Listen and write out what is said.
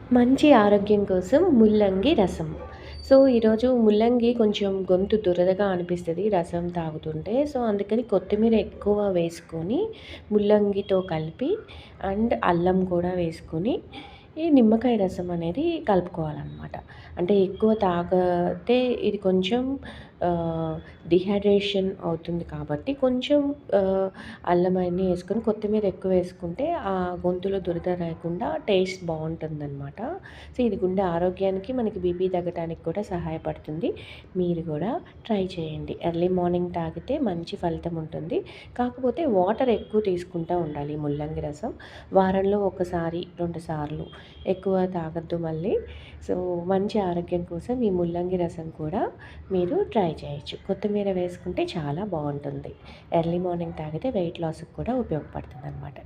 మంచి ఆరోగ్యం కోసం ముల్లంగి రసం. సో, ఈరోజు ముల్లంగి కొంచెం గొంతు దురదగా అనిపిస్తది రసం తాగుతుంటే. సో, అందుకని కొత్తిమీర ఎక్కువ వేసుకొని, ముల్లంగితో కలిపి అల్లం కూడా వేసుకొని, ఈ నిమ్మకాయ రసం అనేది కలుపుకోవాలనమాట. అంటే ఎక్కువ తాగితే ఇది కొంచెం డీహైడ్రేషన్ అవుతుంది కాబట్టి కొంచెం ఆహ్, అల్లం అయన్నీ యేసుకొని కొత్తిమీర ఎక్కువ వేసుకుంటే ఆ గొంతులో దురద రాకుండా టేస్ట్ బావుంటుందనమాట. సో, ఇది గుండె ఆరోగ్యానికి మనకి బీపీ తగ్గటానికి కూడా సహాయపడుతుంది. మీరు గూడా ట్రై చేయండి. ఎర్లీ మార్నింగ్ తాగితే మంచి ఫలితం ఉంటుంది. కాకపోతే వాటర్ ఎక్కువ తీసుకుంటా ఉండాలి ముల్లంగి రసం. వారంలో ఒకసారి, 2 సార్లు ఎక్కువ తాగొద్దు మళ్ళీ. సో, మంచి ఆరోగ్యం కోసం ఈ ముల్లంగి రసం కూడా మీరు ట్రై చేయొచ్చు. కొత్తిమీర వేసుకుంటే చాలా బావుంటుంది. ఎర్లీ మార్నింగ్ తాగితే వెయిట్ లాస్‌కి కూడా ఉపయోగపడుతుందనమాట.